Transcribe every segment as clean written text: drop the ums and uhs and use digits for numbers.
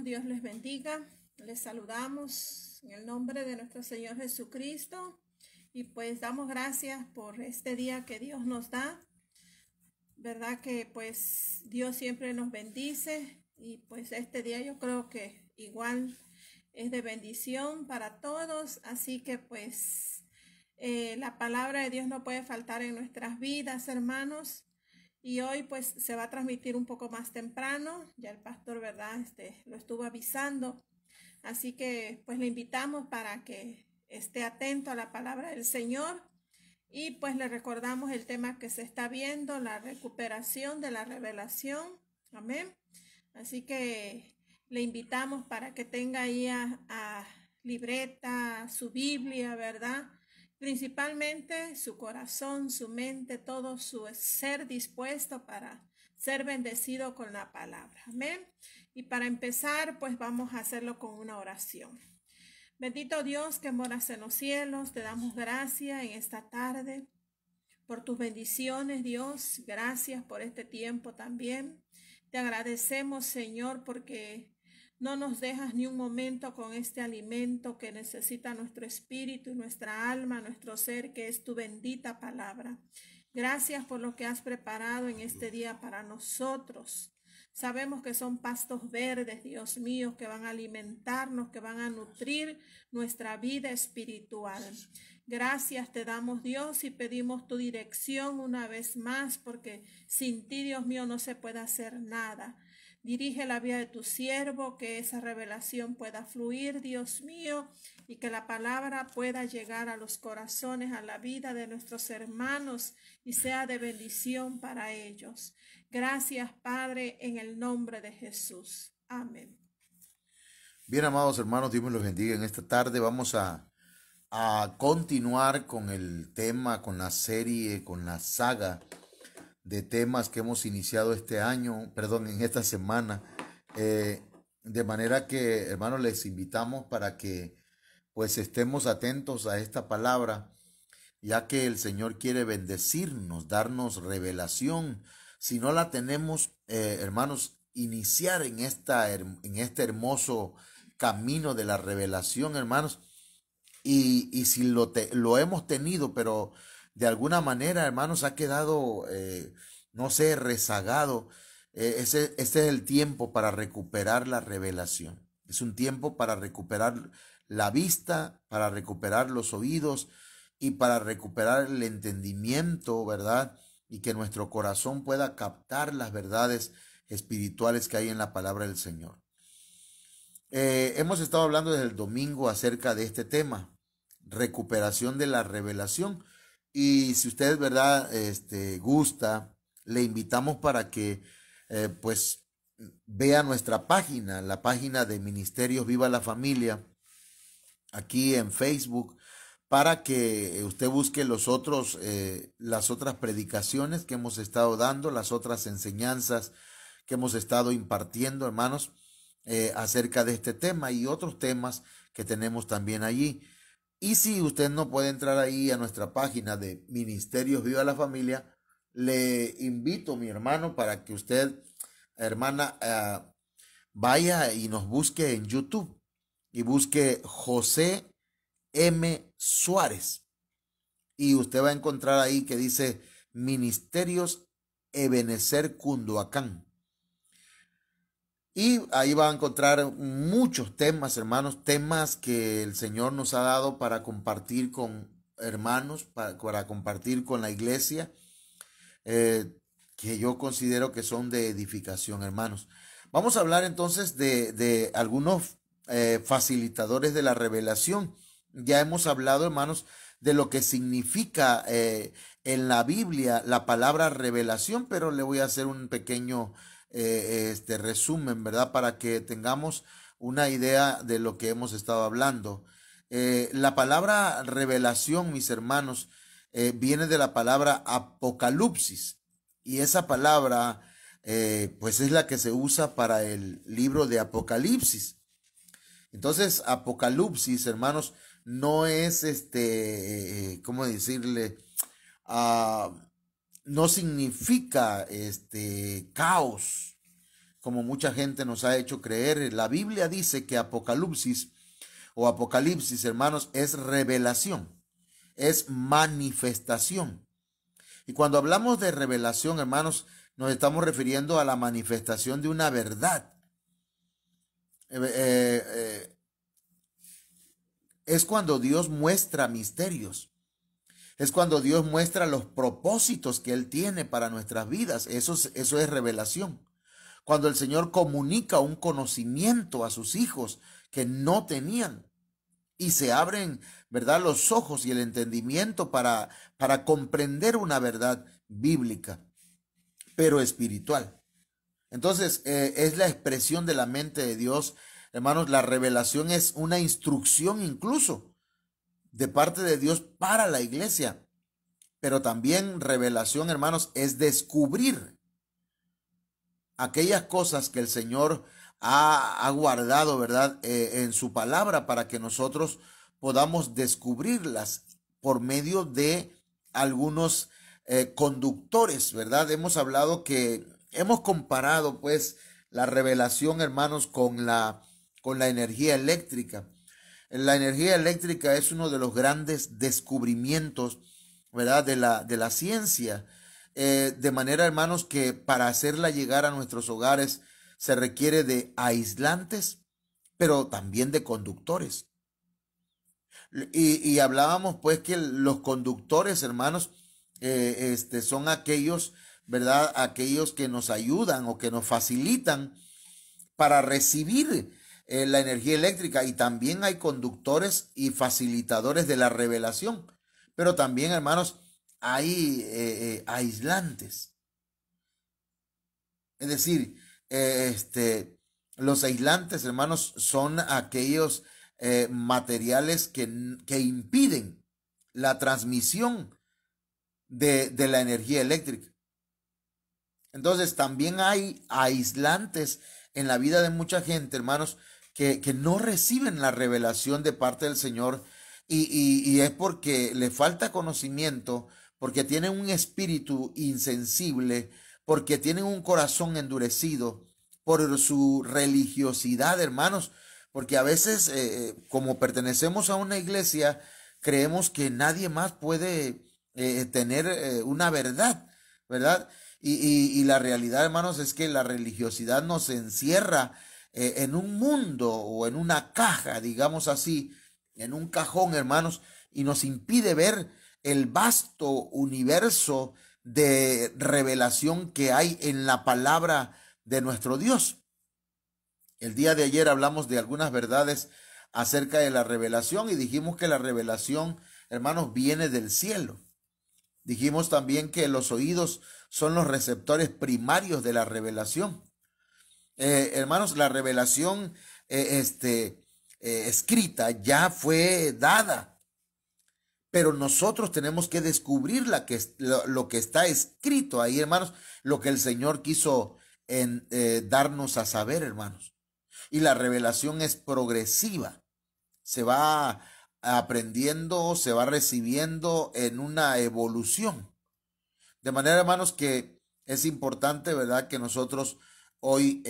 hermanos, Dios les bendiga. Les saludamos en el nombre de nuestro Señor Jesucristo y pues damos gracias por este día que Dios nos da. Verdad que pues Dios siempre nos bendice y pues este día yo creo que igual es de bendición para todos. Así que pues la palabra de Dios no puede faltar en nuestras vidas, hermanos. Y hoy pues se va a transmitir un poco más temprano, ya el pastor, ¿verdad? Lo estuvo avisando. Así que pues le invitamos para que esté atento a la palabra del Señor. Y pues le recordamos el tema que se está viendo, la recuperación de la revelación. Amén. Así que le invitamos para que tenga ahí a libreta, su Biblia, ¿verdad? Principalmente su corazón, su mente, todo su ser dispuesto para ser bendecido con la palabra. Amén. Y para empezar, pues vamos a hacerlo con una oración. Bendito Dios que moras en los cielos, te damos gracias en esta tarde por tus bendiciones, Dios. Gracias por este tiempo también. Te agradecemos, Señor, porque no nos dejas ni un momento con este alimento que necesita nuestro espíritu y nuestra alma, nuestro ser, que es tu bendita palabra. Gracias por lo que has preparado en este día para nosotros. Sabemos que son pastos verdes, Dios mío, que van a alimentarnos, que van a nutrir nuestra vida espiritual. Gracias te damos, Dios, y pedimos tu dirección una vez más, porque sin ti, Dios mío, no se puede hacer nada. Dirige la vida de tu siervo, que esa revelación pueda fluir, Dios mío, y que la palabra pueda llegar a los corazones, a la vida de nuestros hermanos y sea de bendición para ellos. Gracias, Padre, en el nombre de Jesús. Amén. Bien, amados hermanos, Dios me los bendiga. En esta tarde vamos a continuar con el tema, con la serie, con la saga de temas que hemos iniciado este año, perdón, en esta semana. De manera que, hermanos, les invitamos para que pues estemos atentos a esta palabra, ya que el Señor quiere bendecirnos, darnos revelación. Si no la tenemos, hermanos, iniciar en este hermoso camino de la revelación, hermanos. Y si lo hemos tenido, pero de alguna manera, hermanos, ha quedado, no sé, rezagado, ese es el tiempo para recuperar la revelación. Es un tiempo para recuperar la vista, para recuperar los oídos y para recuperar el entendimiento, ¿verdad? Y que nuestro corazón pueda captar las verdades espirituales que hay en la palabra del Señor. Hemos estado hablando desde el domingo acerca de este tema, recuperación de la revelación. Y si usted, verdad, gusta, le invitamos para que pues vea nuestra página, la página de Ministerios Viva la Familia, aquí en Facebook, para que usted busque las otras predicaciones que hemos estado dando, las otras enseñanzas que hemos estado impartiendo, hermanos, acerca de este tema y otros temas que tenemos también allí. Y si usted no puede entrar ahí a nuestra página de Ministerios Viva la Familia, le invito, mi hermano, para que usted, hermana, vaya y nos busque en YouTube y busque José M. Suárez. Y usted va a encontrar ahí que dice Ministerios Ebenezer Cunduacán. Y ahí va a encontrar muchos temas, hermanos, temas que el Señor nos ha dado para compartir con hermanos, para compartir con la iglesia, que yo considero que son de edificación, hermanos. Vamos a hablar entonces de algunos facilitadores de la revelación. Ya hemos hablado, hermanos, de lo que significa en la Biblia la palabra revelación, pero le voy a hacer un pequeño resumen, ¿verdad? Para que tengamos una idea de lo que hemos estado hablando. La palabra revelación, mis hermanos, viene de la palabra apocalipsis, y esa palabra pues es la que se usa para el libro de Apocalipsis. Entonces, Apocalipsis, hermanos, no es ¿cómo decirle? No significa caos, como mucha gente nos ha hecho creer. La Biblia dice que Apocalipsis, hermanos, es revelación, es manifestación. Y cuando hablamos de revelación, hermanos, nos estamos refiriendo a la manifestación de una verdad. Es cuando Dios muestra misterios. Es cuando Dios muestra los propósitos que Él tiene para nuestras vidas. Eso es revelación. Cuando el Señor comunica un conocimiento a sus hijos que no tenían y se abren, ¿verdad?, los ojos y el entendimiento para comprender una verdad bíblica, pero espiritual. Entonces, es la expresión de la mente de Dios. Hermanos, la revelación es una instrucción incluso de parte de Dios para la iglesia. Pero también revelación, hermanos, es descubrir aquellas cosas que el Señor ha guardado, ¿verdad?, en su palabra, para que nosotros podamos descubrirlas por medio de algunos conductores, ¿verdad? Hemos comparado pues la revelación, hermanos, con la energía eléctrica. La energía eléctrica es uno de los grandes descubrimientos, ¿verdad?, de la ciencia. De manera, hermanos, que para hacerla llegar a nuestros hogares se requiere de aislantes, pero también de conductores. Y hablábamos pues que los conductores, hermanos, son aquellos, ¿verdad?, aquellos que nos ayudan o que nos facilitan para recibir la energía eléctrica. Y también hay conductores y facilitadores de la revelación, pero también, hermanos, hay aislantes. Es decir, los aislantes, hermanos, son aquellos materiales que impiden la transmisión de la energía eléctrica. Entonces, también hay aislantes en la vida de mucha gente, hermanos, que no reciben la revelación de parte del Señor, y es porque le falta conocimiento, porque tienen un espíritu insensible, porque tienen un corazón endurecido por su religiosidad, hermanos, porque a veces, como pertenecemos a una iglesia, creemos que nadie más puede tener una verdad, ¿verdad? Y la realidad, hermanos, es que la religiosidad nos encierra en un mundo o en una caja, digamos así, en un cajón, hermanos, y nos impide ver el vasto universo de revelación que hay en la palabra de nuestro Dios. El día de ayer hablamos de algunas verdades acerca de la revelación y dijimos que la revelación, hermanos, viene del cielo. Dijimos también que los oídos son los receptores primarios de la revelación. Hermanos, la revelación escrita ya fue dada, pero nosotros tenemos que descubrir lo que está escrito ahí, hermanos, lo que el Señor quiso darnos a saber, hermanos. Y la revelación es progresiva, se va aprendiendo, se va recibiendo en una evolución. De manera, hermanos, que es importante, ¿verdad?, que nosotros hoy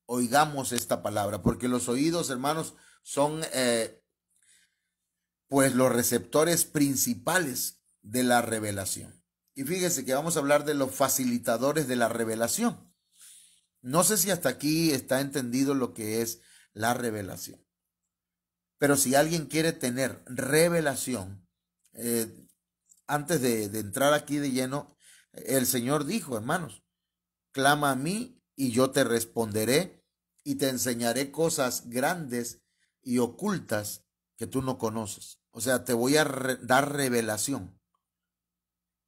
oigamos esta palabra, porque los oídos, hermanos, son pues los receptores principales de la revelación. Y fíjese que vamos a hablar de los facilitadores de la revelación. No sé si hasta aquí está entendido lo que es la revelación. Pero si alguien quiere tener revelación, antes de entrar aquí de lleno, el Señor dijo, hermanos, clama a mí y yo te responderé y te enseñaré cosas grandes y ocultas que tú no conoces. O sea, te voy a dar revelación.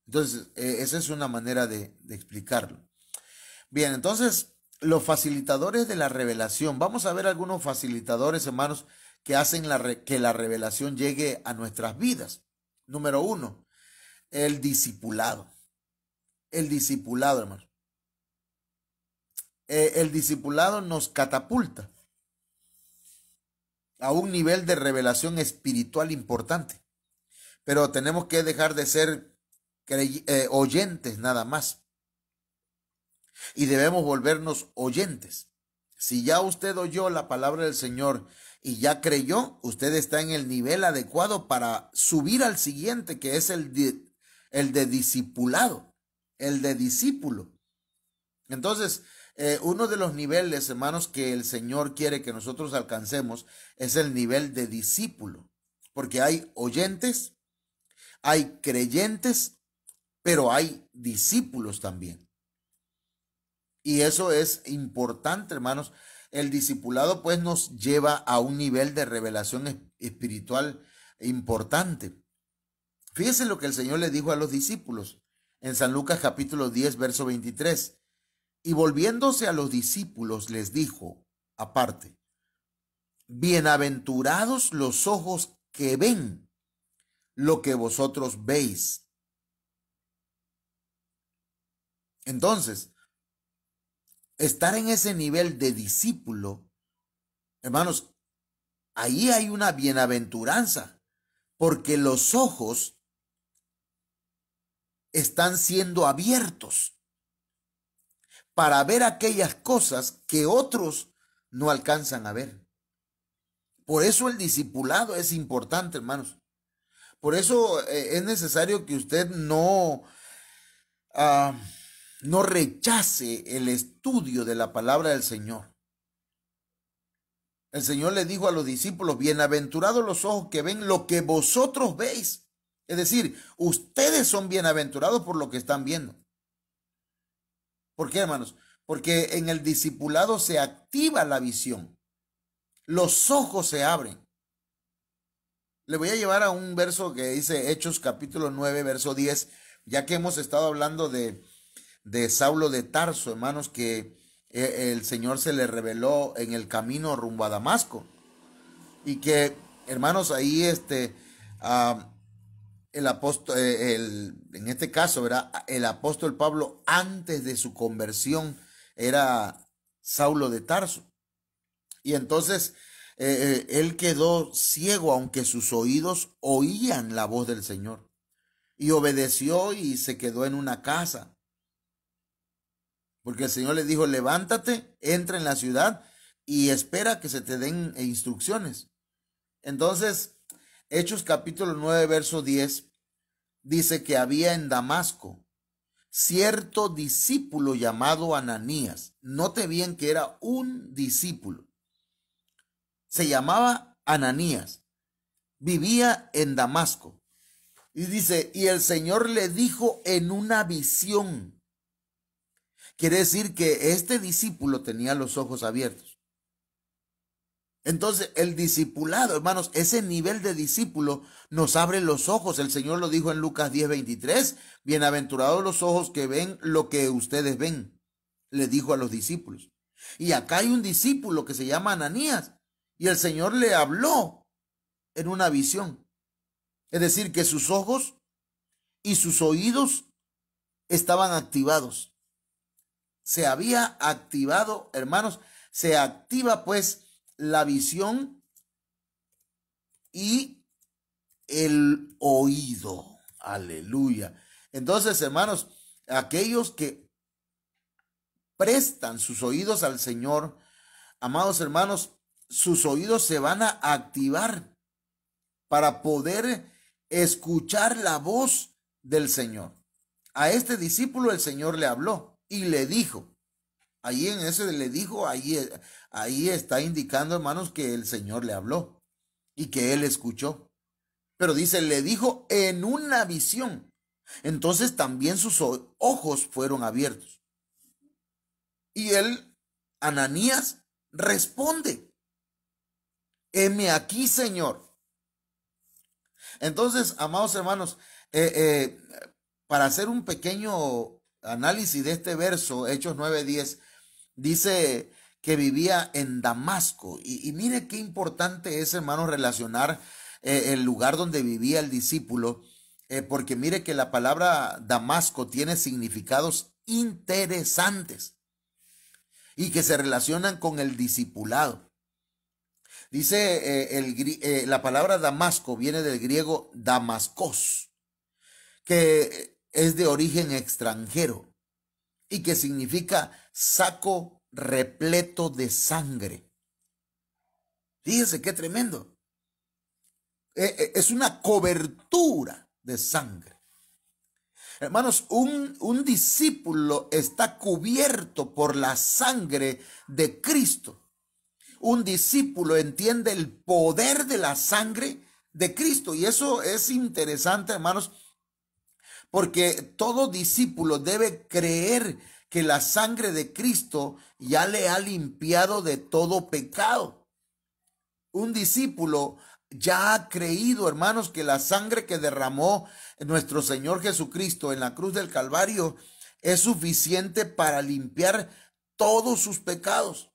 Entonces, esa es una manera de explicarlo. Bien, entonces, los facilitadores de la revelación. Vamos a ver algunos facilitadores, hermanos, que hacen que la revelación llegue a nuestras vidas. Número 1, el discipulado. El discipulado, hermanos. El discipulado nos catapulta a un nivel de revelación espiritual importante. Pero tenemos que dejar de ser oyentes nada más. y debemos volvernos oyentes. Si ya usted oyó la palabra del Señor y ya creyó, usted está en el nivel adecuado para subir al siguiente, que es el de discipulado, el de discípulo. Entonces, uno de los niveles, hermanos, que el Señor quiere que nosotros alcancemos es el nivel de discípulo, porque hay oyentes, hay creyentes, pero hay discípulos también. Y eso es importante, hermanos. El discipulado pues nos lleva a un nivel de revelación espiritual importante. Fíjense lo que el Señor le dijo a los discípulos en San Lucas capítulo 10, verso 23. Y volviéndose a los discípulos les dijo aparte: bienaventurados los ojos que ven lo que vosotros veis. Entonces, estar en ese nivel de discípulo, hermanos, ahí hay una bienaventuranza, porque los ojos están siendo abiertos para ver aquellas cosas que otros no alcanzan a ver. Por eso el discipulado es importante, hermanos. Por eso es necesario que usted no rechace el estudio de la palabra del Señor. El Señor le dijo a los discípulos: bienaventurados los ojos que ven lo que vosotros veis. Es decir, ustedes son bienaventurados por lo que están viendo. ¿Por qué, hermanos? Porque en el discipulado se activa la visión. Los ojos se abren. Le voy a llevar a un verso que dice Hechos capítulo 9, verso 10, ya que hemos estado hablando de Saulo de Tarso, hermanos, que el Señor se le reveló en el camino rumbo a Damasco. Y que, hermanos, ahí el apóstol, en este caso, ¿verdad?, el apóstol Pablo, antes de su conversión, era Saulo de Tarso. Y entonces él quedó ciego, aunque sus oídos oían la voz del Señor. Y obedeció y se quedó en una casa. Porque el Señor le dijo: levántate, entra en la ciudad y espera que se te den instrucciones. Entonces, Hechos capítulo 9, verso 10, dice que había en Damasco cierto discípulo llamado Ananías. Note bien que era un discípulo. Se llamaba Ananías. Vivía en Damasco. Y dice, y el Señor le dijo en una visión. Quiere decir que este discípulo tenía los ojos abiertos. Entonces, el discipulado, hermanos, ese nivel de discípulo nos abre los ojos. El Señor lo dijo en Lucas 10:23. Bienaventurados los ojos que ven lo que ustedes ven, le dijo a los discípulos. Y acá hay un discípulo que se llama Ananías. Y el Señor le habló en una visión. Es decir, que sus ojos y sus oídos estaban activados. Se había activado, hermanos, se activa pues la visión y el oído. Aleluya. Entonces, hermanos, aquellos que prestan sus oídos al Señor, amados hermanos, sus oídos se van a activar para poder escuchar la voz del Señor. A este discípulo el Señor le habló y le dijo. Ahí en ese le dijo, ahí está indicando, hermanos, que el Señor le habló y que él escuchó. Pero dice, le dijo en una visión. Entonces también sus ojos fueron abiertos. Y él, Ananías, responde: heme aquí, Señor. Entonces, amados hermanos, para hacer un pequeño análisis de este verso, Hechos 9:10, dice que vivía en Damasco. Y mire qué importante es, hermano, relacionar el lugar donde vivía el discípulo, porque mire que la palabra Damasco tiene significados interesantes y que se relacionan con el discipulado. Dice la palabra Damasco viene del griego Damascos, que es de origen extranjero. y que significa saco repleto de sangre. Fíjese qué tremendo. Es una cobertura de sangre. Hermanos, un discípulo está cubierto por la sangre de Cristo. Un discípulo entiende el poder de la sangre de Cristo. Y eso es interesante, hermanos, porque todo discípulo debe creer que la sangre de Cristo ya le ha limpiado de todo pecado. Un discípulo ya ha creído, hermanos, que la sangre que derramó nuestro Señor Jesucristo en la cruz del Calvario es suficiente para limpiar todos sus pecados.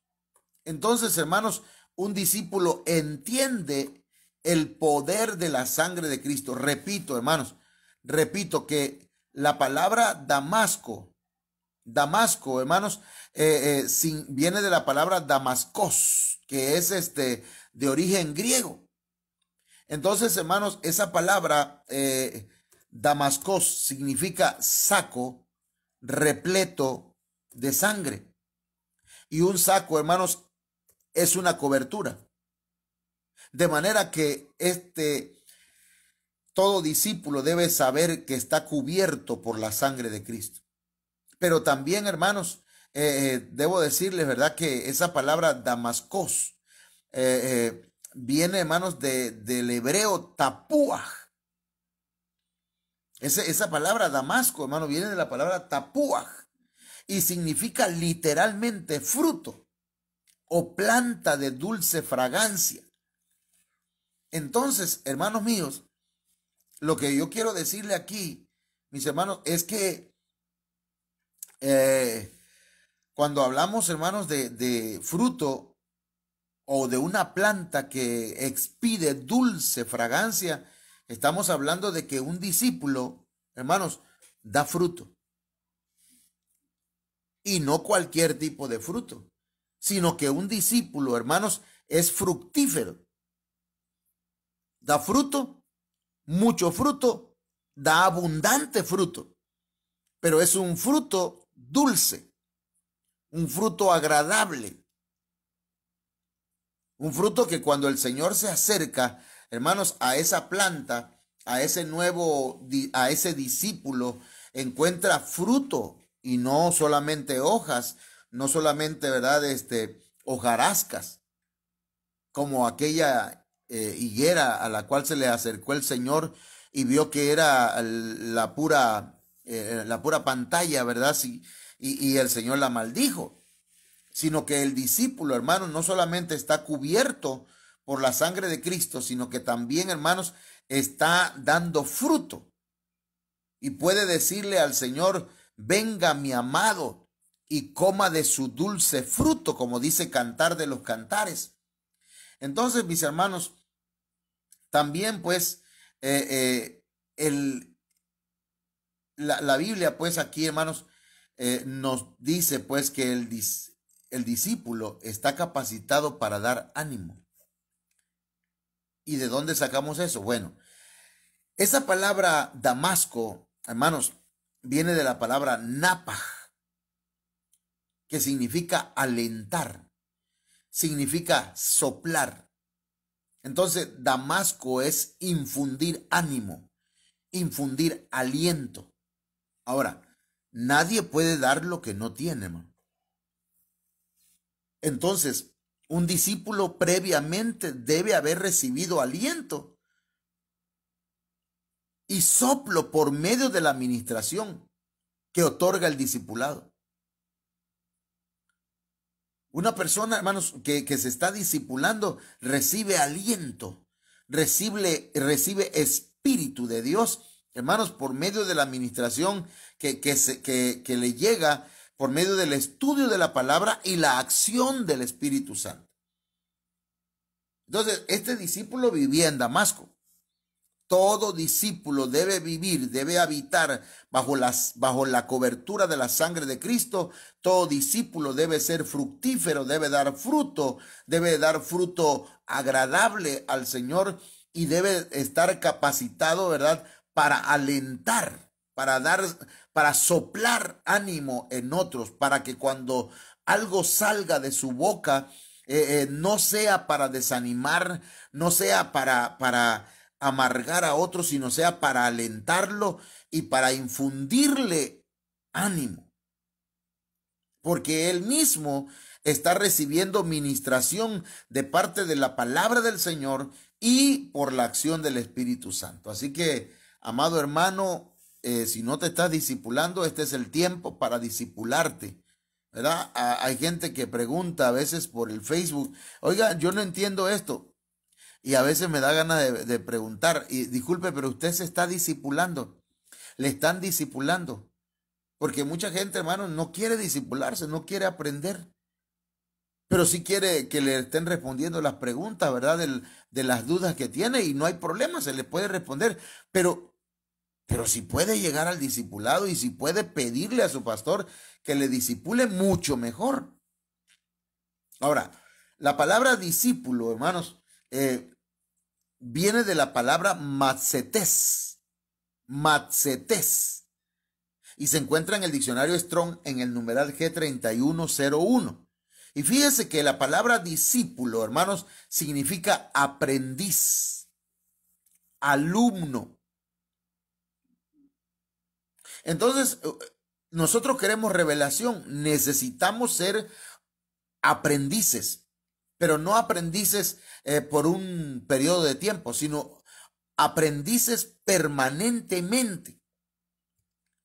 Entonces, hermanos, un discípulo entiende el poder de la sangre de Cristo. Repito, hermanos, repito que la palabra Damasco, hermanos, viene de la palabra Damascos, que es de origen griego. Entonces, hermanos, esa palabra Damascos significa saco repleto de sangre. Y un saco, hermanos, es una cobertura. De manera que todo discípulo debe saber que está cubierto por la sangre de Cristo. Pero también, hermanos, debo decirles, ¿verdad?, que esa palabra Damascos viene, hermanos, del hebreo tapuaj. Esa palabra Damasco, hermano, viene de la palabra tapuaj y significa literalmente fruto o planta de dulce fragancia. Entonces, hermanos míos, lo que yo quiero decirle aquí, mis hermanos, es que cuando hablamos, hermanos, de fruto o de una planta que expide dulce fragancia, estamos hablando de que un discípulo, hermanos, da fruto. Y no cualquier tipo de fruto, sino que un discípulo, hermanos, es fructífero. Da fruto, mucho fruto, da abundante fruto, pero es un fruto dulce, un fruto agradable, un fruto que cuando el Señor se acerca, hermanos, a esa planta, a ese discípulo, encuentra fruto y no solamente hojas, no solamente, ¿verdad?, hojarascas, como aquella higuera a la cual se le acercó el Señor y vio que era la pura pantalla, ¿verdad? Sí, y el Señor la maldijo, sino que el discípulo, hermanos, no solamente está cubierto por la sangre de Cristo, sino que también, hermanos, está dando fruto y puede decirle al Señor: venga mi amado y coma de su dulce fruto, como dice Cantar de los Cantares. Entonces, mis hermanos, también pues la Biblia pues aquí, hermanos, nos dice pues que el discípulo está capacitado para dar ánimo. ¿Y de dónde sacamos eso? Bueno, esa palabra Damasco, hermanos, viene de la palabra napaj, que significa alentar, significa soplar. Entonces, Damasco es infundir ánimo, infundir aliento. Ahora, nadie puede dar lo que no tiene, hermano. Entonces, un discípulo previamente debe haber recibido aliento y soplo por medio de la administración que otorga el discipulado. Una persona, hermanos, que se está discipulando recibe aliento, recibe espíritu de Dios, hermanos, por medio de la administración que le llega por medio del estudio de la palabra y la acción del Espíritu Santo. Entonces, este discípulo vivía en Damasco. Todo discípulo debe vivir, debe habitar bajo la cobertura de la sangre de Cristo. Todo discípulo debe ser fructífero, debe dar fruto agradable al Señor y debe estar capacitado, ¿verdad?, para alentar para soplar ánimo en otros, para que cuando algo salga de su boca, no sea para desanimar, no sea para amargar a otros, sino sea para alentarlo y para infundirle ánimo. Porque él mismo está recibiendo ministración de parte de la palabra del Señor y por la acción del Espíritu Santo. Así que, amado hermano, si no te estás discipulando, este es el tiempo para discipularte, ¿verdad? Hay gente que pregunta a veces por el Facebook, oiga, yo no entiendo esto. Y a veces me da ganas de preguntar, y disculpe, pero usted se está discipulando, le están discipulando. Porque mucha gente, hermano, no quiere discipularse, no quiere aprender, pero sí quiere que le estén respondiendo las preguntas, ¿verdad? De las dudas que tiene, y no hay problema, se le puede responder, pero si puede llegar al discipulado y si puede pedirle a su pastor que le discipule, mucho mejor. Ahora, la palabra discípulo, hermanos, viene de la palabra matzetes, matzetes, y se encuentra en el diccionario Strong en el numeral G3101. Y fíjese que la palabra discípulo, hermanos, significa aprendiz, alumno. Entonces, nosotros queremos revelación, necesitamos ser aprendices, pero no aprendices por un periodo de tiempo, sino aprendices permanentemente.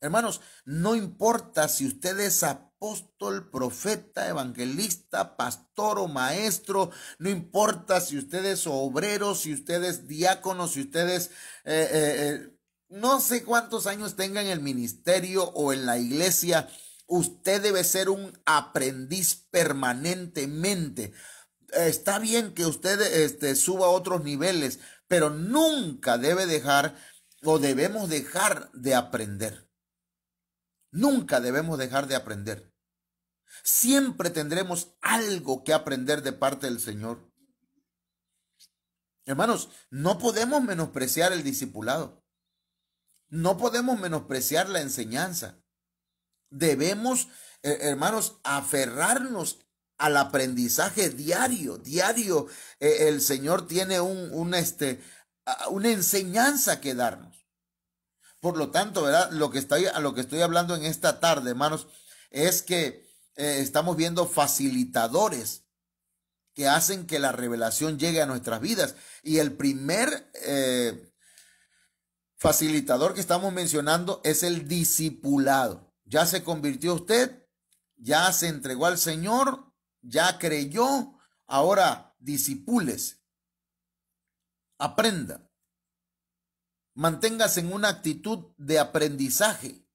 Hermanos, no importa si usted es apóstol, profeta, evangelista, pastor o maestro, no importa si usted es obrero, si usted es diácono, si usted es no sé cuántos años tenga en el ministerio o en la iglesia, usted debe ser un aprendiz permanentemente. Está bien que usted suba a otros niveles, pero nunca debe dejar o debemos dejar de aprender. Nunca debemos dejar de aprender. Siempre tendremos algo que aprender de parte del Señor. Hermanos, no podemos menospreciar el discipulado. No podemos menospreciar la enseñanza. Debemos, hermanos, aferrarnos al aprendizaje diario. Diario, el Señor tiene una enseñanza que darnos. Por lo tanto, ¿verdad? A lo que estoy hablando en esta tarde, hermanos, es que estamos viendo facilitadores que hacen que la revelación llegue a nuestras vidas. Y el primer facilitador que estamos mencionando es el discipulado. Ya se convirtió usted, ya se entregó al Señor, ya creyó, ahora disipúlese, aprenda. Manténgase en una actitud de aprendizaje.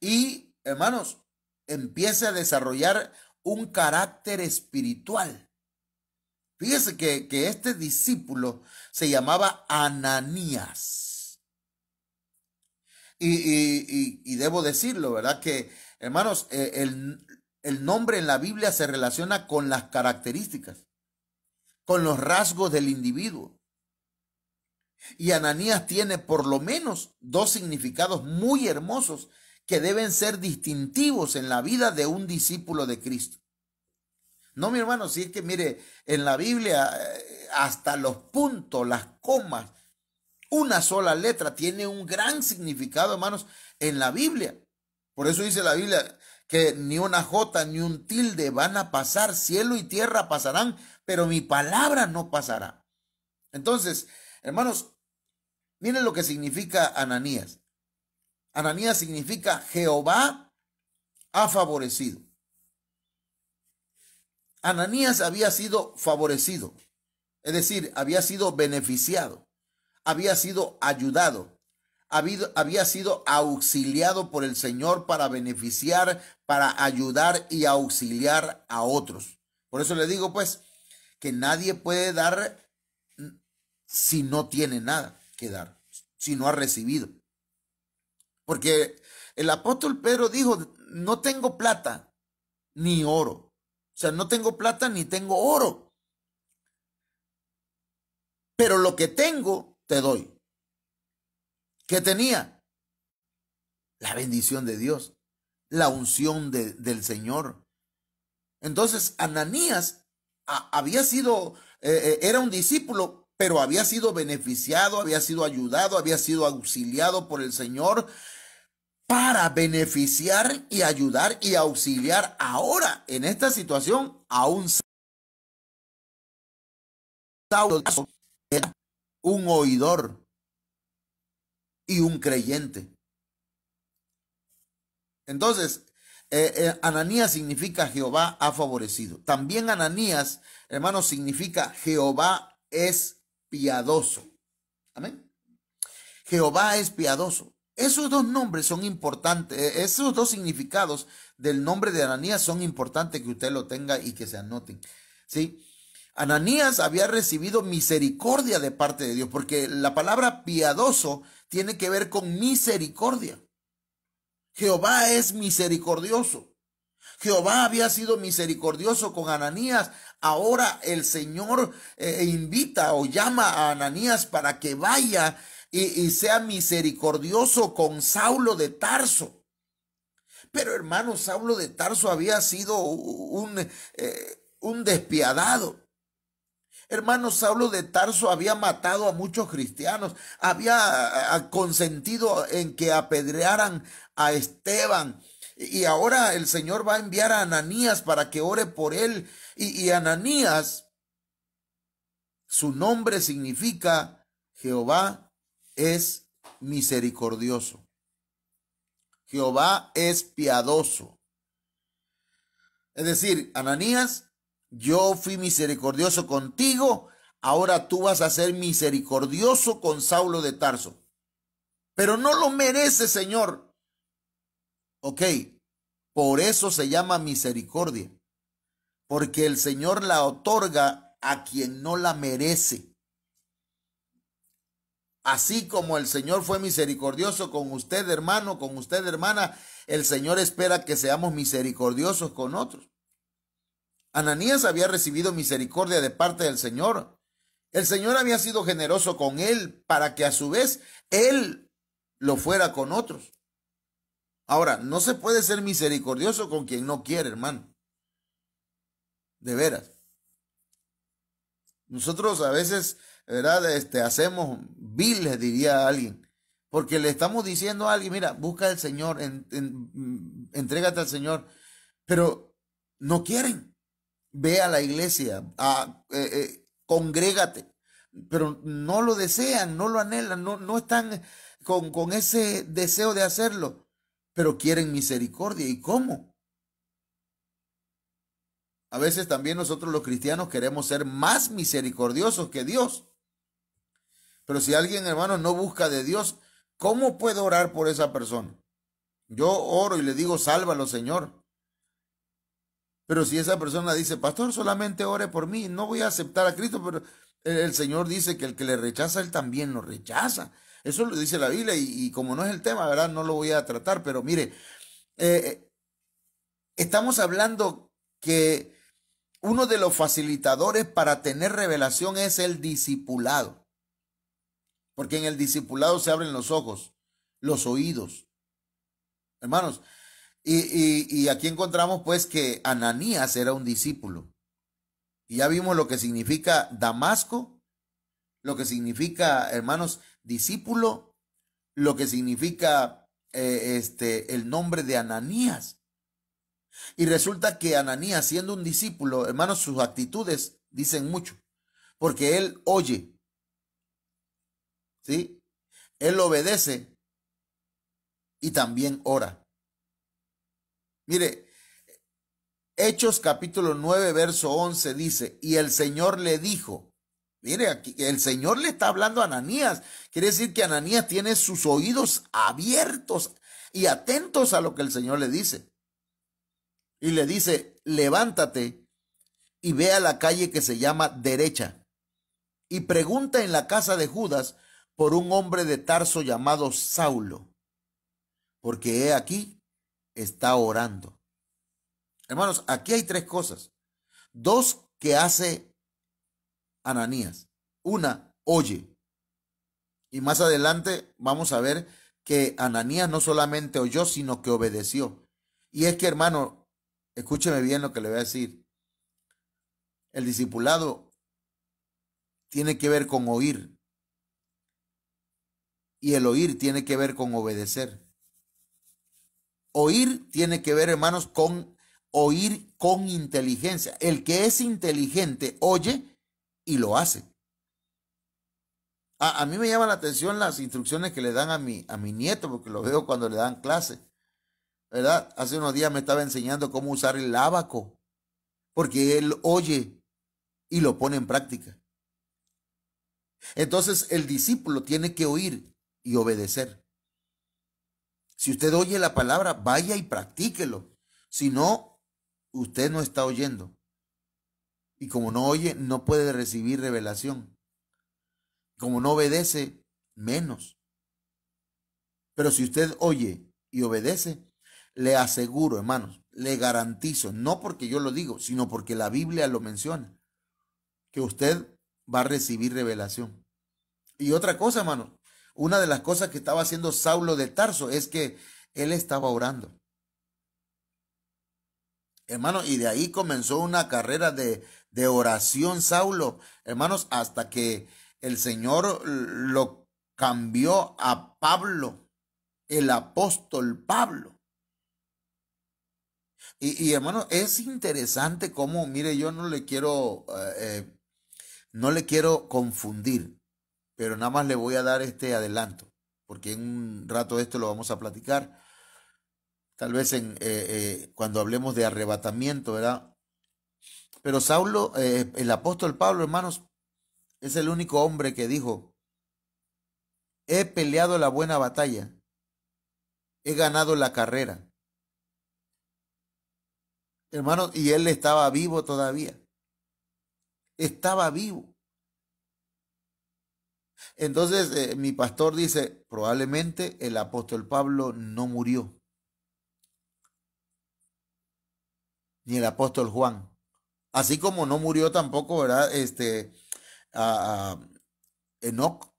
Y, hermanos, empiece a desarrollar un carácter espiritual. Fíjese que este discípulo se llamaba Ananías. Y debo decirlo, ¿verdad? Que, hermanos, el nombre en la Biblia se relaciona con las características, con los rasgos del individuo. Y Ananías tiene por lo menos dos significados muy hermosos que deben ser distintivos en la vida de un discípulo de Cristo. No, mi hermano, si es que mire, en la Biblia hasta los puntos, las comas, una sola letra tiene un gran significado, hermanos, en la Biblia. Por eso dice la Biblia que ni una jota ni un tilde van a pasar, cielo y tierra pasarán, pero mi palabra no pasará. Entonces, hermanos, miren lo que significa Ananías. Ananías significa Jehová ha favorecido. Ananías había sido favorecido, es decir, había sido beneficiado, había sido ayudado, había sido auxiliado por el Señor para beneficiar, para ayudar y auxiliar a otros. Por eso le digo, pues, que nadie puede dar si no tiene nada que dar, si no ha recibido. Porque el apóstol Pedro dijo, no tengo plata ni oro. O sea, no tengo plata ni tengo oro. Pero lo que tengo, te doy. ¿Qué tenía? La bendición de Dios, la unción del Señor. Entonces, Ananías había sido, era un discípulo, pero había sido beneficiado, había sido ayudado, había sido auxiliado por el Señor para beneficiar y ayudar y auxiliar ahora en esta situación a un Saulo, un oidor y un creyente. Entonces, Ananías significa Jehová ha favorecido. También Ananías, hermanos, significa Jehová es piadoso. Amén. Jehová es piadoso. Esos dos nombres son importantes, esos dos significados del nombre de Ananías son importantes que usted lo tenga y que se anoten. ¿Sí? Ananías había recibido misericordia de parte de Dios, porque la palabra piadoso tiene que ver con misericordia. Jehová es misericordioso. Jehová había sido misericordioso con Ananías. Ahora el Señor invita o llama a Ananías para que vaya y sea misericordioso con Saulo de Tarso. Pero hermano, Saulo de Tarso había sido un despiadado. Hermano, Saulo de Tarso había matado a muchos cristianos, había consentido en que apedrearan a Esteban. Y ahora el Señor va a enviar a Ananías para que ore por él. Y Ananías, su nombre significa Jehová es misericordioso. Jehová es piadoso. Es decir, Ananías, yo fui misericordioso contigo, ahora tú vas a ser misericordioso con Saulo de Tarso. Pero no lo merece, Señor. Ok, por eso se llama misericordia, porque el Señor la otorga a quien no la merece. Así como el Señor fue misericordioso con usted, hermano, con usted, hermana, el Señor espera que seamos misericordiosos con otros. Ananías había recibido misericordia de parte del Señor. El Señor había sido generoso con él para que a su vez él lo fuera con otros. Ahora, no se puede ser misericordioso con quien no quiere, hermano. De veras. Nosotros a veces, ¿verdad? Hacemos viles, diría alguien, porque le estamos diciendo a alguien, mira, busca al Señor, entrégate al Señor, pero no quieren. Ve a la iglesia, congrégate, pero no lo desean, no lo anhelan, no están con ese deseo de hacerlo, pero quieren misericordia. ¿Y cómo? A veces también nosotros los cristianos queremos ser más misericordiosos que Dios. Pero si alguien, hermano, no busca de Dios, ¿cómo puedo orar por esa persona? Yo oro y le digo, sálvalo, Señor. Pero si esa persona dice, pastor, solamente ore por mí, no voy a aceptar a Cristo, pero el Señor dice que el que le rechaza, él también lo rechaza. Eso lo dice la Biblia y como no es el tema, ¿verdad? No lo voy a tratar, pero mire, estamos hablando que uno de los facilitadores para tener revelación es el discipulado. Porque en el discipulado se abren los ojos, los oídos. Hermanos, y aquí encontramos pues que Ananías era un discípulo. Y ya vimos lo que significa Damasco, lo que significa, hermanos, discípulo, lo que significa el nombre de Ananías. Y resulta que Ananías, siendo un discípulo, hermanos, sus actitudes dicen mucho, porque él oye, ¿sí? Él obedece y también ora. Mire, Hechos capítulo 9, verso 11 dice, y el Señor le dijo, mire, aquí el Señor le está hablando a Ananías. Quiere decir que Ananías tiene sus oídos abiertos y atentos a lo que el Señor le dice. Y le dice, levántate y ve a la calle que se llama Derecha y pregunta en la casa de Judas por un hombre de Tarso llamado Saulo, porque he aquí, está orando. Hermanos, aquí hay tres cosas. Dos que hace Ananías. Una, oye. Y más adelante vamos a ver que Ananías no solamente oyó, sino que obedeció. Y es que, hermano, escúcheme bien lo que le voy a decir. El discipulado tiene que ver con oír. Y el oír tiene que ver con obedecer. Oír tiene que ver, hermanos, con oír con inteligencia. El que es inteligente oye y lo hace. A mí me llama la atención las instrucciones que le dan a mi nieto, porque lo veo cuando le dan clase, ¿verdad? Hace unos días me estaba enseñando cómo usar el ábaco, porque él oye y lo pone en práctica. Entonces el discípulo tiene que oír y obedecer. Si usted oye la palabra, vaya y practíquelo. Si no, usted no está oyendo. Y como no oye, no puede recibir revelación. Como no obedece, menos. Pero si usted oye y obedece, le aseguro, hermanos, le garantizo, no porque yo lo digo, sino porque la Biblia lo menciona, que usted va a recibir revelación. Y otra cosa, hermanos, una de las cosas que estaba haciendo Saulo de Tarso es que él estaba orando. Hermano, y de ahí comenzó una carrera de oración, Saulo, hermanos, hasta que el Señor lo cambió a Pablo, el apóstol Pablo. Y hermano, es interesante cómo, mire, yo no le quiero confundir, pero nada más le voy a dar este adelanto, porque en un rato esto lo vamos a platicar. Tal vez cuando hablemos de arrebatamiento, ¿verdad? Pero Saulo, el apóstol Pablo, hermanos, es el único hombre que dijo, he peleado la buena batalla, he ganado la carrera. Hermanos, y él estaba vivo todavía. Estaba vivo. Entonces, mi pastor dice, probablemente el apóstol Pablo no murió, ni el apóstol Juan. Así como no murió tampoco, ¿verdad? A Enoc,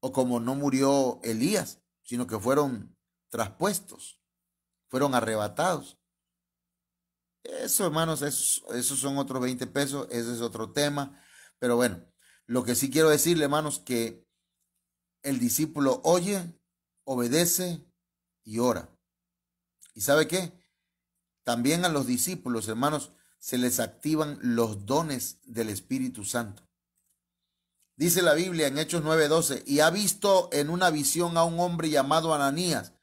o como no murió Elías, sino que fueron traspuestos, fueron arrebatados. Eso, hermanos, esos son otros 20 pesos, ese es otro tema. Pero bueno, lo que sí quiero decirle, hermanos, que el discípulo oye, obedece y ora. ¿Y sabe qué? También a los discípulos, hermanos, se les activan los dones del Espíritu Santo. Dice la Biblia en Hechos 9:12, y ha visto en una visión a un hombre llamado Ananías,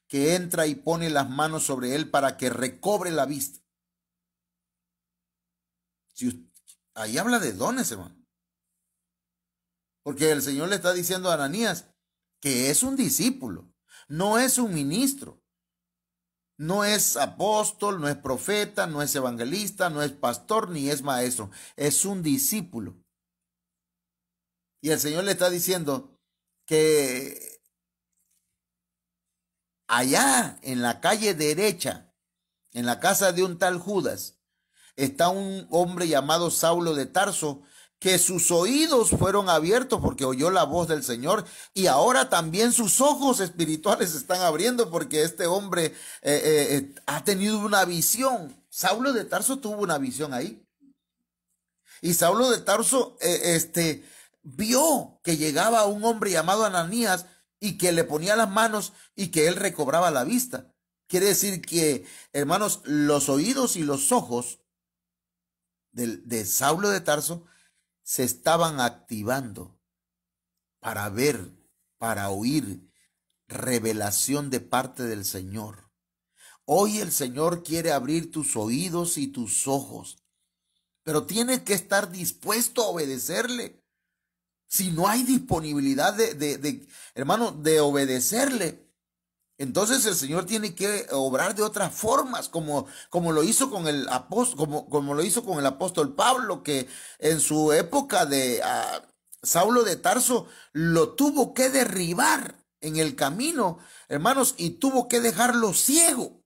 que entra y pone las manos sobre él para que recobre la vista. Ahí habla de dones, hermano. Porque el Señor le está diciendo a Ananías que es un discípulo, no es un ministro. No es apóstol, no es profeta, no es evangelista, no es pastor, ni es maestro. Es un discípulo. Y el Señor le está diciendo que allá en la calle derecha, en la casa de un tal Judas, está un hombre llamado Saulo de Tarso, que sus oídos fueron abiertos porque oyó la voz del Señor, y ahora también sus ojos espirituales se están abriendo porque este hombre ha tenido una visión. Saulo de Tarso tuvo una visión ahí. Y Saulo de Tarso vio que llegaba un hombre llamado Ananías y que le ponía las manos y que él recobraba la vista. Quiere decir que, hermanos, los oídos y los ojos de Saulo de Tarso se estaban activando para ver, para oír revelación de parte del Señor. Hoy el Señor quiere abrir tus oídos y tus ojos, pero tienes que estar dispuesto a obedecerle. Si no hay disponibilidad hermano, de obedecerle, entonces el Señor tiene que obrar de otras formas, como lo hizo con el apóstol, como lo hizo con el apóstol Pablo, que en su época de Saulo de Tarso lo tuvo que derribar en el camino, hermanos, y tuvo que dejarlo ciego.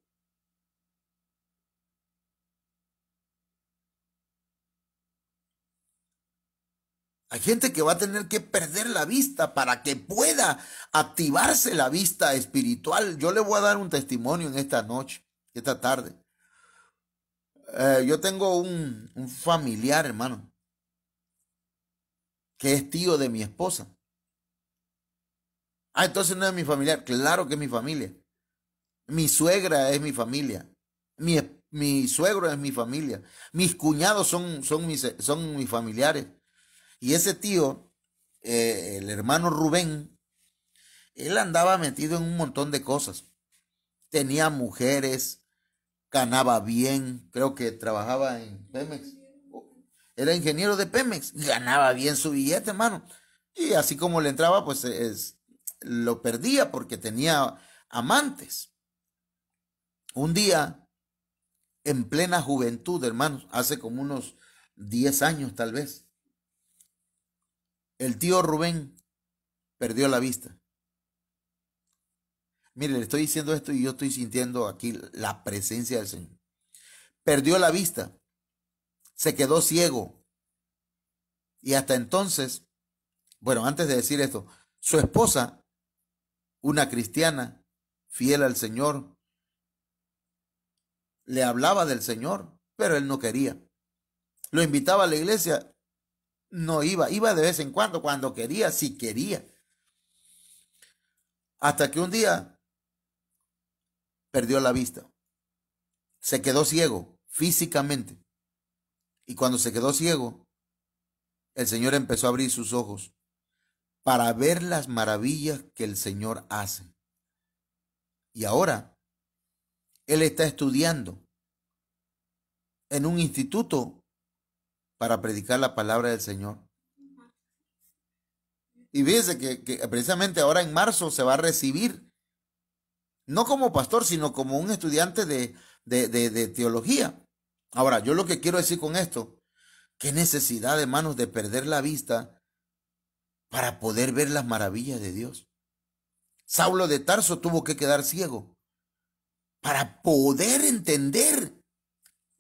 Hay gente que va a tener que perder la vista para que pueda activarse la vista espiritual. Yo le voy a dar un testimonio en esta noche, esta tarde. Yo tengo un familiar, hermano, que es tío de mi esposa. Ah, entonces no es mi familiar. Claro que es mi familia. Mi suegra es mi familia. Mi suegro es mi familia. Mis cuñados son mis familiares. Y ese tío, el hermano Rubén, él andaba metido en un montón de cosas. Tenía mujeres, ganaba bien, creo que trabajaba en Pemex. Era ingeniero de Pemex, ganaba bien su billete, hermano. Y así como le entraba, pues lo perdía porque tenía amantes. Un día, en plena juventud, hermanos, hace como unos 10 años tal vez, el tío Rubén perdió la vista. Mire, le estoy diciendo esto y yo estoy sintiendo aquí la presencia del Señor. Perdió la vista, se quedó ciego. Y hasta entonces, bueno, antes de decir esto, su esposa, una cristiana, fiel al Señor, le hablaba del Señor, pero él no quería. Lo invitaba a la iglesia, no iba, iba de vez en cuando quería, si quería. Hasta que un día perdió la vista. Se quedó ciego físicamente. Y cuando se quedó ciego, el Señor empezó a abrir sus ojos para ver las maravillas que el Señor hace. Y ahora, él está estudiando en un instituto para predicar la palabra del Señor. Y fíjese que precisamente ahora en marzo se va a recibir, no como pastor, sino como un estudiante de teología. Ahora, yo lo que quiero decir con esto, qué necesidad, hermanos, de perder la vista para poder ver las maravillas de Dios. Saulo de Tarso tuvo que quedar ciego para poder entender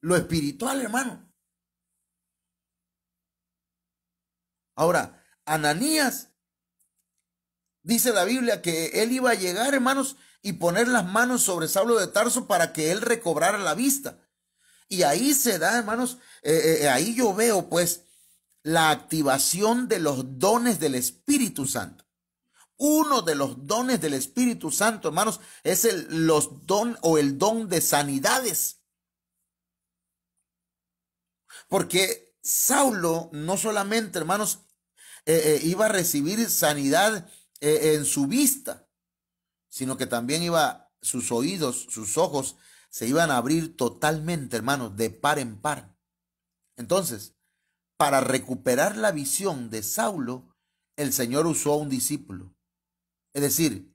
lo espiritual, hermano. Ahora, Ananías, dice la Biblia que él iba a llegar, hermanos, y poner las manos sobre Saulo de Tarso para que él recobrara la vista. Y ahí se da, hermanos, ahí yo veo pues la activación de los dones del Espíritu Santo. Uno de los dones del Espíritu Santo, hermanos, es el don de sanidades. Porque Saulo no solamente, hermanos, iba a recibir sanidad en su vista, sino que también sus oídos, sus ojos, se iban a abrir totalmente, hermanos, de par en par. Entonces, para recuperar la visión de Saulo, el Señor usó a un discípulo. Es decir,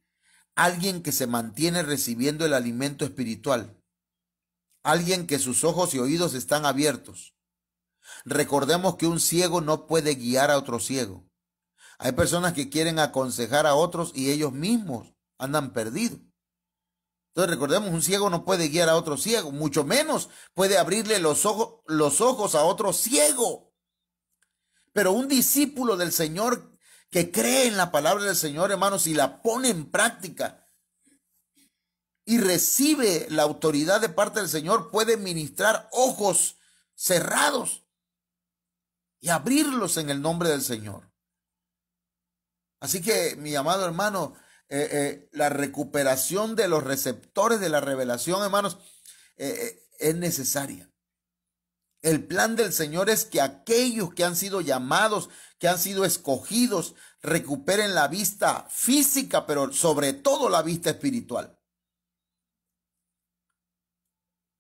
alguien que se mantiene recibiendo el alimento espiritual. Alguien que sus ojos y oídos están abiertos. Recordemos que un ciego no puede guiar a otro ciego. Hay personas que quieren aconsejar a otros y ellos mismos andan perdidos. Entonces recordemos, un ciego no puede guiar a otro ciego, mucho menos puede abrirle los ojos a otro ciego. Pero un discípulo del Señor que cree en la palabra del Señor, hermanos, y la pone en práctica y recibe la autoridad de parte del Señor, puede ministrar ojos cerrados y abrirlos en el nombre del Señor. Así que, mi amado hermano, la recuperación de los receptores de la revelación, hermanos, es necesaria. El plan del Señor es que aquellos que han sido llamados, que han sido escogidos, recuperen la vista física, pero sobre todo la vista espiritual.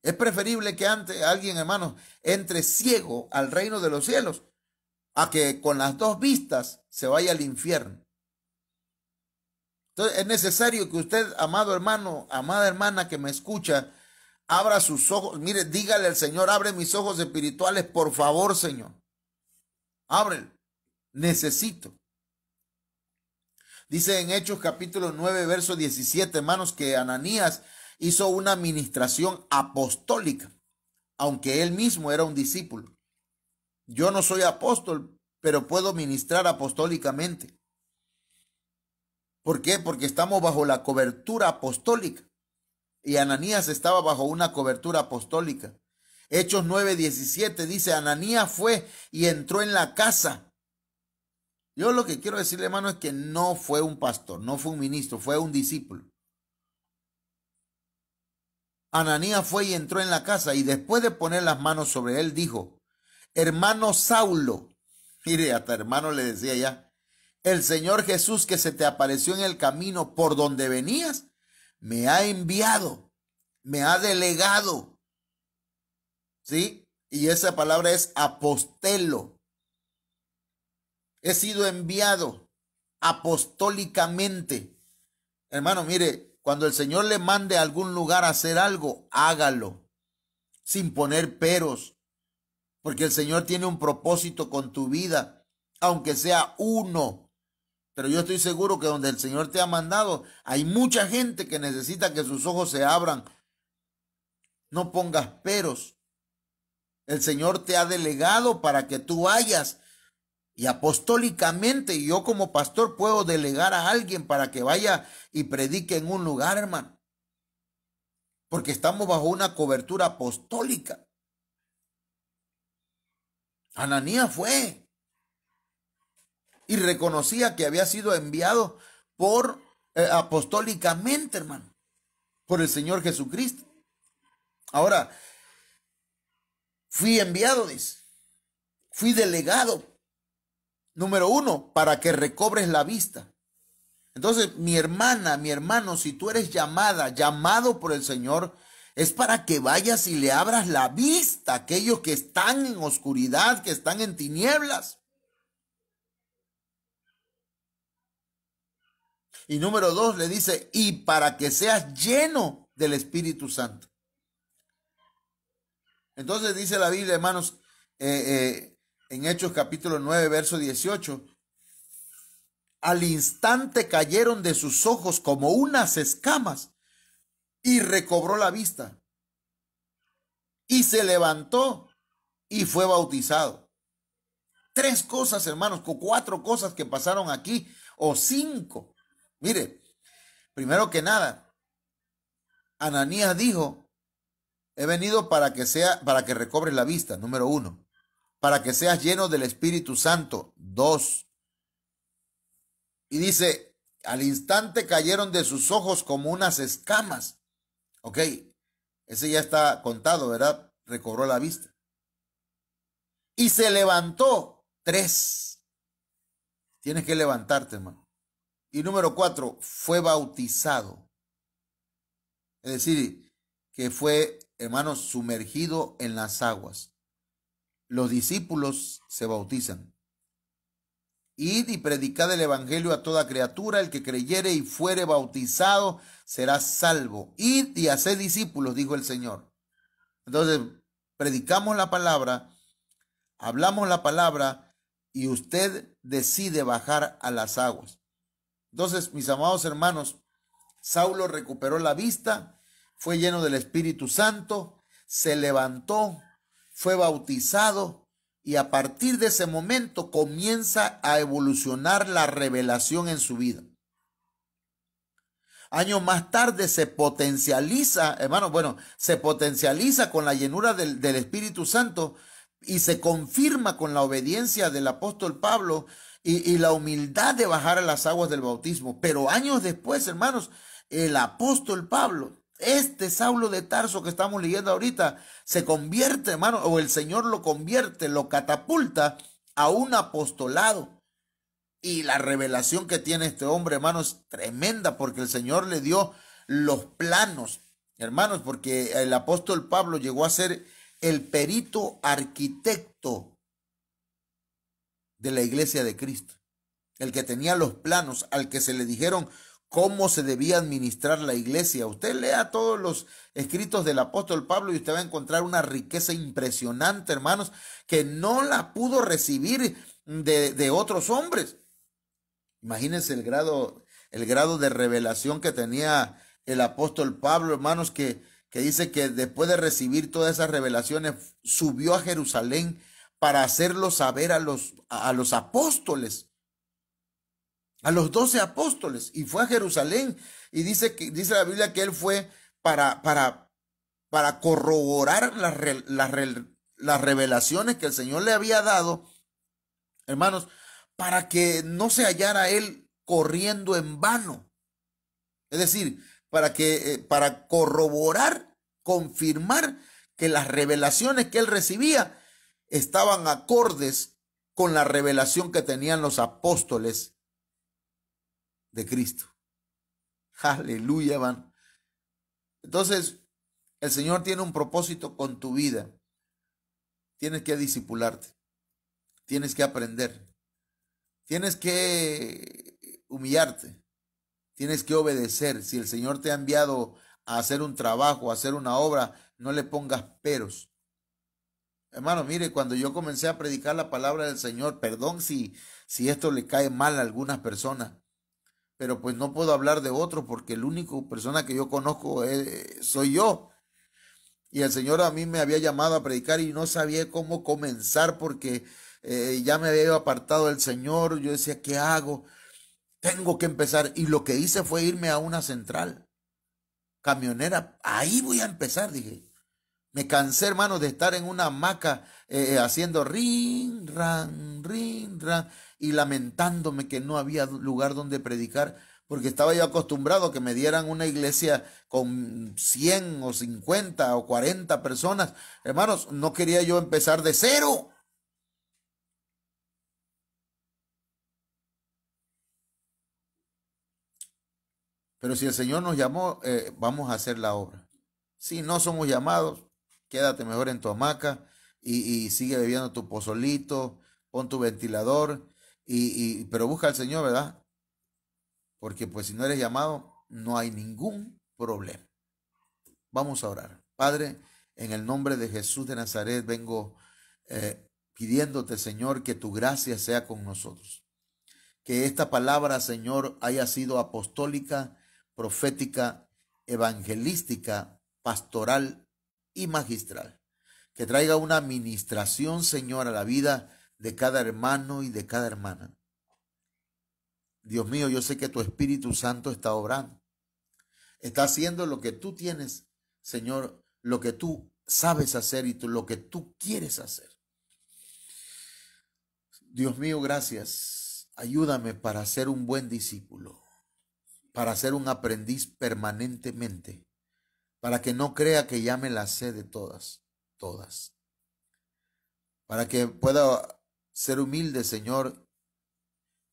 Es preferible que antes alguien, hermanos, entre ciego al reino de los cielos, a que con las dos vistas se vaya al infierno. Entonces es necesario que usted, amado hermano, amada hermana que me escucha, abra sus ojos. Mire, dígale al Señor, abre mis ojos espirituales, por favor, Señor. Ábrelo. Necesito. Dice en Hechos capítulo 9, verso 17, hermanos, que Ananías hizo una administración apostólica, aunque él mismo era un discípulo. Yo no soy apóstol, pero puedo ministrar apostólicamente. ¿Por qué? Porque estamos bajo la cobertura apostólica. Y Ananías estaba bajo una cobertura apostólica. Hechos 9:17 dice, Ananías fue y entró en la casa. Yo lo que quiero decirle, hermano, es que no fue un pastor, no fue un ministro, fue un discípulo. Ananías fue y entró en la casa y después de poner las manos sobre él dijo, hermano Saulo, mire, hasta hermano le decía ya, el Señor Jesús que se te apareció en el camino por donde venías, me ha enviado, me ha delegado. ¿Sí? Y esa palabra es apostelo. He sido enviado apostólicamente. Hermano, mire, cuando el Señor le mande a algún lugar a hacer algo, hágalo, sin poner peros, porque el Señor tiene un propósito con tu vida, aunque sea uno. Pero yo estoy seguro que donde el Señor te ha mandado, hay mucha gente que necesita que sus ojos se abran. No pongas peros. El Señor te ha delegado para que tú vayas. Y apostólicamente, yo como pastor puedo delegar a alguien para que vaya y predique en un lugar, hermano. Porque estamos bajo una cobertura apostólica. Ananías fue y reconocía que había sido enviado por apostólicamente, hermano, por el Señor Jesucristo. Ahora, fui enviado, dice, fui delegado. Número 1, para que recobres la vista. Entonces, mi hermana, mi hermano, si tú eres llamado por el Señor, es para que vayas y le abras la vista a aquellos que están en oscuridad, que están en tinieblas. Y número 2 le dice, y para que seas lleno del Espíritu Santo. Entonces dice la Biblia, hermanos, en Hechos capítulo 9, verso 18, al instante cayeron de sus ojos como unas escamas y recobró la vista y se levantó y fue bautizado. 3 cosas, hermanos, 4 cosas que pasaron aquí, o 5. Mire, primero que nada, Ananías dijo, he venido para que recobres la vista, número 1. Para que seas lleno del Espíritu Santo, 2. Y dice, al instante cayeron de sus ojos como unas escamas. Ok, ese ya está contado, ¿verdad? Recobró la vista. Y se levantó, 3. Tienes que levantarte, hermano. Y número 4, fue bautizado. Es decir, que fue, hermanos, sumergido en las aguas. Los discípulos se bautizan. Id y predicad el evangelio a toda criatura, el que creyere y fuere bautizado será salvo. Id y haced discípulos, dijo el Señor. Entonces, predicamos la palabra, hablamos la palabra y usted decide bajar a las aguas. Entonces, mis amados hermanos, Saulo recuperó la vista, fue lleno del Espíritu Santo, se levantó, fue bautizado y a partir de ese momento comienza a evolucionar la revelación en su vida. Años más tarde se potencializa, hermano, se potencializa con la llenura del Espíritu Santo y se confirma con la obediencia del apóstol Pablo y la humildad de bajar a las aguas del bautismo. Pero años después, hermanos, el apóstol Pablo, este Saulo de Tarso que estamos leyendo ahorita, se convierte, hermano, o el Señor lo convierte, lo catapulta a un apostolado. Y la revelación que tiene este hombre, hermanos, es tremenda, porque el Señor le dio los planos, hermanos, porque el apóstol Pablo llegó a ser el perito arquitecto de la iglesia de Cristo, el que tenía los planos, al que se le dijeron cómo se debía administrar la iglesia. Usted lea todos los escritos del apóstol Pablo y usted va a encontrar una riqueza impresionante, hermanos, que no la pudo recibir de otros hombres. Imagínense el grado de revelación que tenía el apóstol Pablo, hermanos, que dice que después de recibir todas esas revelaciones subió a Jerusalén para hacerlo saber a los apóstoles, a los 12 apóstoles, y fue a Jerusalén, y dice la Biblia que él fue para corroborar las revelaciones que el Señor le había dado, hermanos, para que no se hallara él corriendo en vano. Es decir, para corroborar, confirmar que las revelaciones que él recibía estaban acordes con la revelación que tenían los apóstoles de Cristo. Aleluya, van. Entonces, el Señor tiene un propósito con tu vida. Tienes que discipularte. Tienes que aprender. Tienes que humillarte. Tienes que obedecer. Si el Señor te ha enviado a hacer un trabajo, a hacer una obra, no le pongas peros. Hermano, mire, cuando yo comencé a predicar la palabra del Señor, perdón si esto le cae mal a algunas personas, pero pues no puedo hablar de otros porque la única persona que yo conozco soy yo. Y el Señor a mí me había llamado a predicar y no sabía cómo comenzar porque ya me había apartado del Señor. Yo decía, ¿qué hago? Tengo que empezar. Y lo que hice fue irme a una central camionera. Ahí voy a empezar, dije. Me cansé, hermano, de estar en una hamaca haciendo rin, ran, y lamentándome que no había lugar donde predicar, porque estaba yo acostumbrado a que me dieran una iglesia con 100 o 50 o 40 personas. Hermanos, no quería yo empezar de cero. Pero si el Señor nos llamó, vamos a hacer la obra. Si no somos llamados, quédate mejor en tu hamaca y sigue bebiendo tu pozolito, pon tu ventilador, pero busca al Señor, ¿verdad? Porque pues si no eres llamado, no hay ningún problema. Vamos a orar. Padre, en el nombre de Jesús de Nazaret vengo pidiéndote, Señor, que tu gracia sea con nosotros. Que esta palabra, Señor, haya sido apostólica, profética, evangelística, pastoral y magistral. Que traiga una administración, Señor, a la vida de cada hermano y de cada hermana. Dios mío, yo sé que tu Espíritu Santo está obrando. Está haciendo lo que tú tienes, Señor, lo que tú sabes hacer y lo que tú quieres hacer. Dios mío, gracias. Ayúdame para ser un buen discípulo, para ser un aprendiz permanentemente, para que no crea que ya me la sé de todas, para que pueda ser humilde, Señor,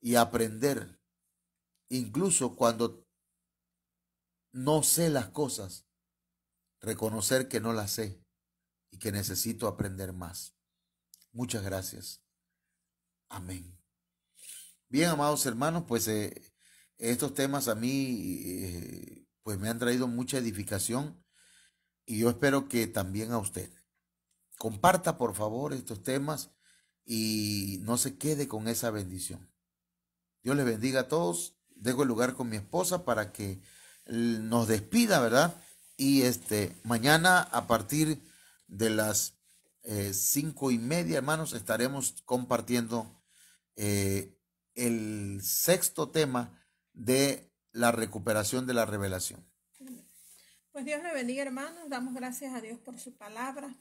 y aprender, incluso cuando no sé las cosas, reconocer que no las sé y que necesito aprender más. Muchas gracias. Amén. Bien, amados hermanos, pues estos temas a mí pues me han traído mucha edificación y yo espero que también a usted. Comparta por favor estos temas y no se quede con esa bendición. Dios les bendiga a todos. Dejo el lugar con mi esposa para que nos despida, ¿verdad? Y mañana a partir de las 5:30, hermanos, estaremos compartiendo el sexto tema de la recuperación de la revelación. Pues Dios le bendiga, hermanos. Damos gracias a Dios por su palabra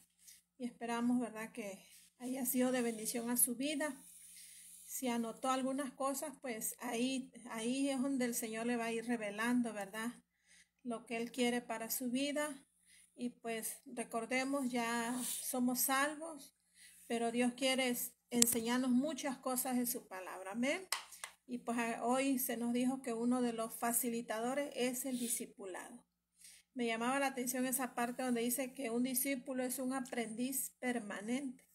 y esperamos, ¿verdad?, que haya sido de bendición a su vida. Si anotó algunas cosas, pues ahí es donde el Señor le va a ir revelando, ¿verdad?, lo que Él quiere para su vida. Y pues recordemos, ya somos salvos, pero Dios quiere enseñarnos muchas cosas en su palabra. Amén. Y pues hoy se nos dijo que uno de los facilitadores es el discipulado. Me llamaba la atención esa parte donde dice que un discípulo es un aprendiz permanente.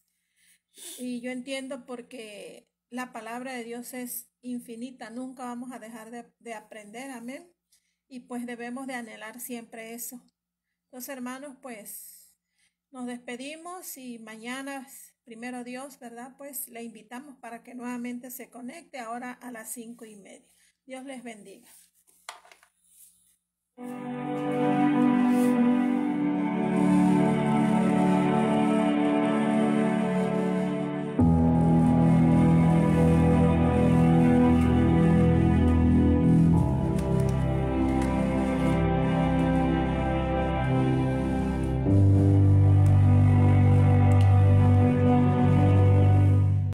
Y yo entiendo porque la palabra de Dios es infinita, nunca vamos a dejar de aprender, amén. Y pues debemos de anhelar siempre eso. Entonces, hermanos, pues nos despedimos y mañana, primero Dios, ¿verdad? Pues le invitamos para que nuevamente se conecte ahora a las 5:30. Dios les bendiga.